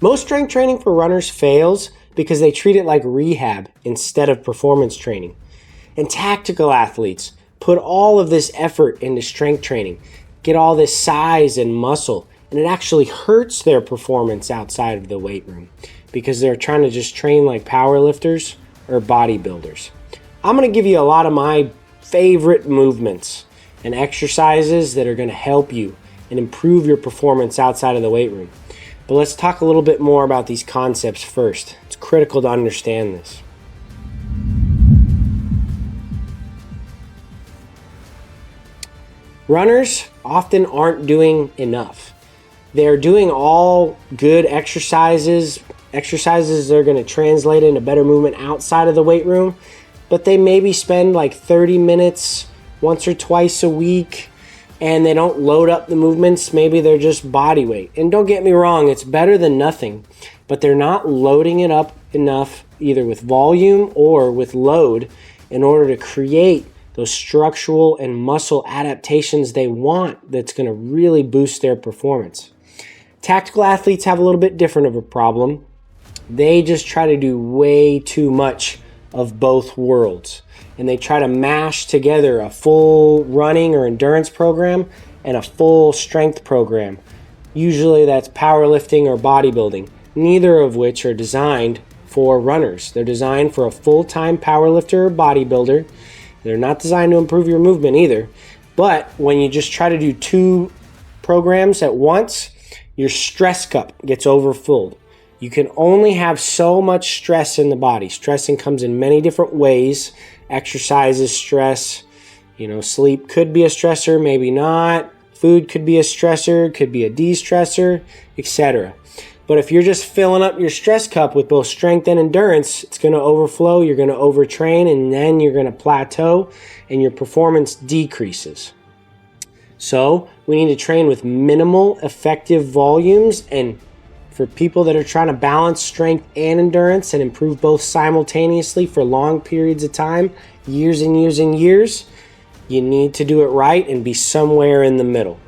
Most strength training for runners fails because they treat it like rehab instead of performance training. And tactical athletes put all of this effort into strength training, get all this size and muscle, and it actually hurts their performance outside of the weight room because they're trying to just train like powerlifters or bodybuilders. I'm going to give you a lot of my favorite movements and exercises that are going to help you and improve your performance outside of the weight room. But let's talk a little bit more about these concepts first. It's critical to understand this. Runners often aren't doing enough. They're doing all good exercises that are going to translate into better movement outside of the weight room, but they maybe spend like 30 minutes once or twice a week and they don't load up the movements. Maybe they're just body weight. And don't get me wrong, it's better than nothing, but they're not loading it up enough either with volume or with load in order to create those structural and muscle adaptations they want that's going to really boost their performance. Tactical athletes have a little bit different of a problem. They just try to do way too much of both worlds. And they try to mash together a full running or endurance program and a full strength program. Usually that's powerlifting or bodybuilding, neither of which are designed for runners. They're designed for a full-time powerlifter or bodybuilder. They're not designed to improve your movement either. But when you just try to do two programs at once, your stress cup gets overfilled. You can only have so much stress in the body. Stressing comes in many different ways. Exercise is stress. Sleep could be a stressor, maybe not. Food could be a stressor, could be a de-stressor, etc. But if you're just filling up your stress cup with both strength and endurance, it's going to overflow, you're going to overtrain, and then you're going to plateau and your performance decreases. So we need to train with minimal effective volumes, and for people that are trying to balance strength and endurance and improve both simultaneously for long periods of time, years and years and years, you need to do it right and be somewhere in the middle.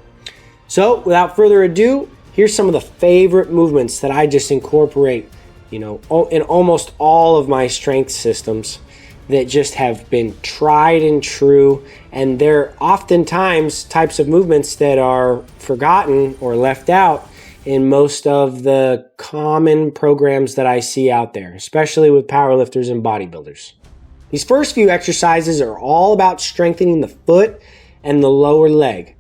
So without further ado, here's some of the favorite movements that I just incorporate, in almost all of my strength systems that just have been tried and true. And they're oftentimes types of movements that are forgotten or left out in most of the common programs that I see out there, especially with powerlifters and bodybuilders. These first few exercises are all about strengthening the foot and the lower leg.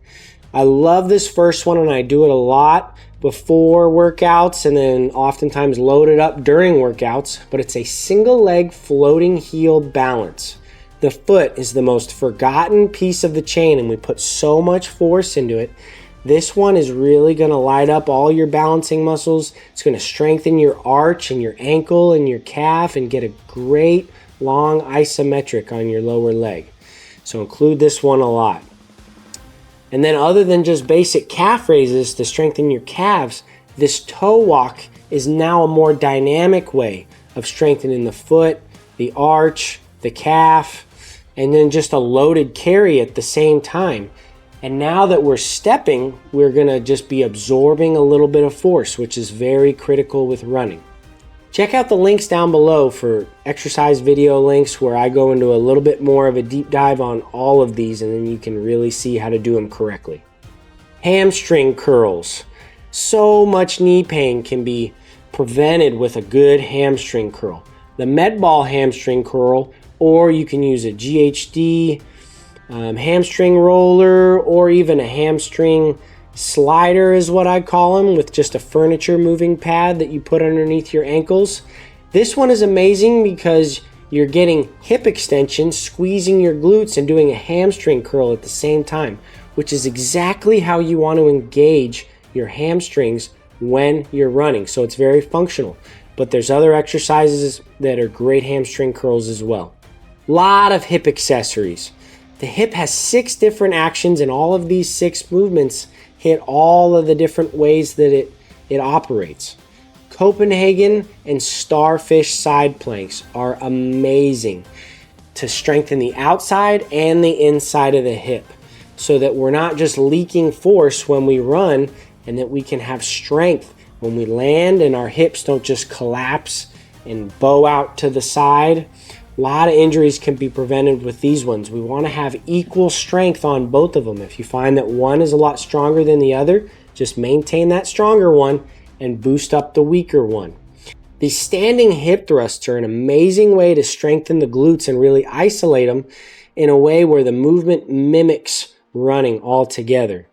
I love this first one and I do it a lot before workouts and then oftentimes load it up during workouts, but it's a single leg floating heel balance. The foot is the most forgotten piece of the chain and we put so much force into it. This one is really going to light up all your balancing muscles. It's going to strengthen your arch and your ankle and your calf and get a great long isometric on your lower leg. So include this one a lot. And then other than just basic calf raises to strengthen your calves, this toe walk is now a more dynamic way of strengthening the foot, the arch, the calf, and then just a loaded carry at the same time. And now that we're stepping, we're going to just be absorbing a little bit of force, which is very critical with running. Check out the links down below for exercise video links where I go into a little bit more of a deep dive on all of these, and then you can really see how to do them correctly. Hamstring curls. So much knee pain can be prevented with a good hamstring curl. The med ball hamstring curl, or you can use a GHD hamstring roller, or even a hamstring slider is what I call them, with just a furniture moving pad that you put underneath your ankles. This one is amazing because you're getting hip extension, squeezing your glutes, and doing a hamstring curl at the same time, which is exactly how you want to engage your hamstrings when you're running. So it's very functional. But there's other exercises that are great hamstring curls as well. Lot of hip accessories. The hip has 6 different actions, and all of these 6 movements hit all of the different ways that it operates. Copenhagen and Starfish side planks are amazing to strengthen the outside and the inside of the hip so that we're not just leaking force when we run, and that we can have strength when we land and our hips don't just collapse and bow out to the side. A lot of injuries can be prevented with these ones. We want to have equal strength on both of them. If you find that one is a lot stronger than the other, just maintain that stronger one and boost up the weaker one. These standing hip thrusts are an amazing way to strengthen the glutes and really isolate them in a way where the movement mimics running altogether.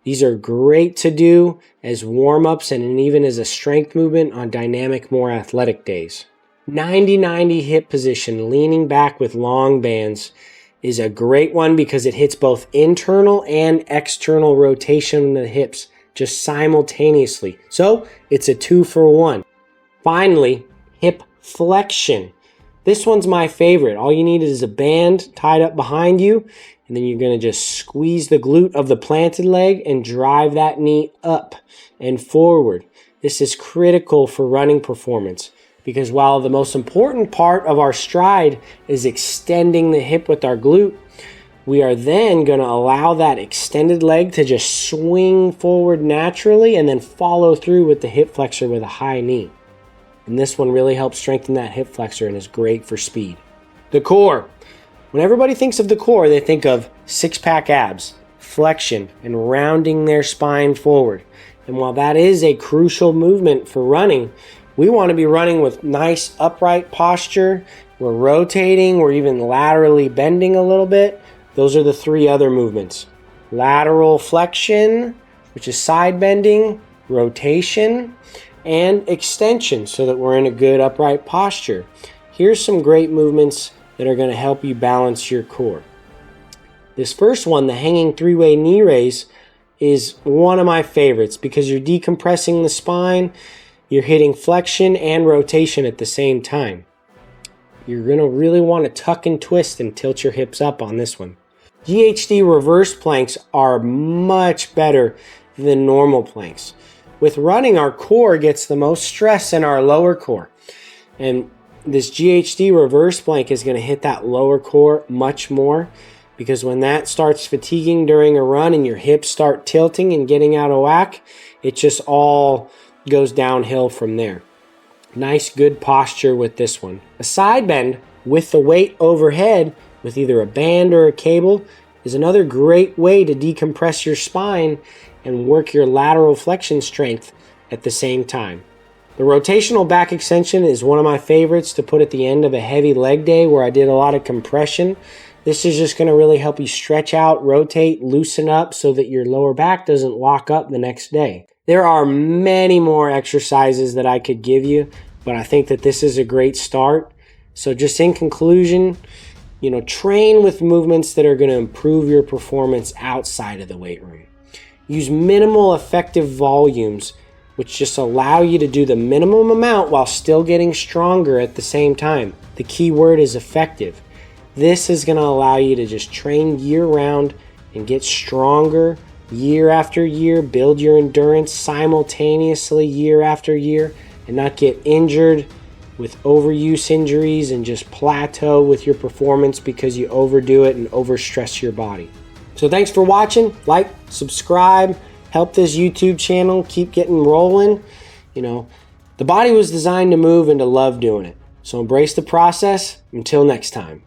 These are great to do as warm-ups and even as a strength movement on dynamic, more athletic days. 90-90 hip position, leaning back with long bands, is a great one because it hits both internal and external rotation of the hips just simultaneously. So it's a 2-for-1. Finally, hip flexion. This one's my favorite. All you need is a band tied up behind you, and then you're going to just squeeze the glute of the planted leg and drive that knee up and forward. This is critical for running performance, because while the most important part of our stride is extending the hip with our glute, we are then going to allow that extended leg to just swing forward naturally and then follow through with the hip flexor with a high knee. And this one really helps strengthen that hip flexor and is great for speed. The core. When everybody thinks of the core, they think of six-pack abs, flexion, and rounding their spine forward. And while that is a crucial movement for running, we want to be running with nice upright posture. We're rotating, we're even laterally bending a little bit. Those are the three other movements. Lateral flexion, which is side bending, rotation, and extension so that we're in a good upright posture. Here's some great movements that are going to help you balance your core. This first one, the hanging three-way knee raise, is one of my favorites because you're decompressing the spine, you're hitting flexion and rotation at the same time. You're going to really want to tuck and twist and tilt your hips up on this one. GHD reverse planks are much better than normal planks. With running, our core gets the most stress in our lower core. And this GHD reverse plank is going to hit that lower core much more, because when that starts fatiguing during a run and your hips start tilting and getting out of whack, it just all goes downhill from there. Nice, good posture with this one. A side bend with the weight overhead with either a band or a cable is another great way to decompress your spine and work your lateral flexion strength at the same time. The rotational back extension is one of my favorites to put at the end of a heavy leg day where I did a lot of compression. This is just going to really help you stretch out, rotate, loosen up so that your lower back doesn't lock up the next day. There are many more exercises that I could give you, but I think that this is a great start. So just in conclusion, train with movements that are going to improve your performance outside of the weight room. Use minimal effective volumes, which just allow you to do the minimum amount while still getting stronger at the same time. The key word is effective. This is going to allow you to just train year-round and get stronger year after year, build your endurance simultaneously year after year, and not get injured with overuse injuries and just plateau with your performance because you overdo it and overstress your body. So thanks for watching. Like, subscribe, help this YouTube channel keep getting rolling. The body was designed to move and to love doing it. So embrace the process. Until next time.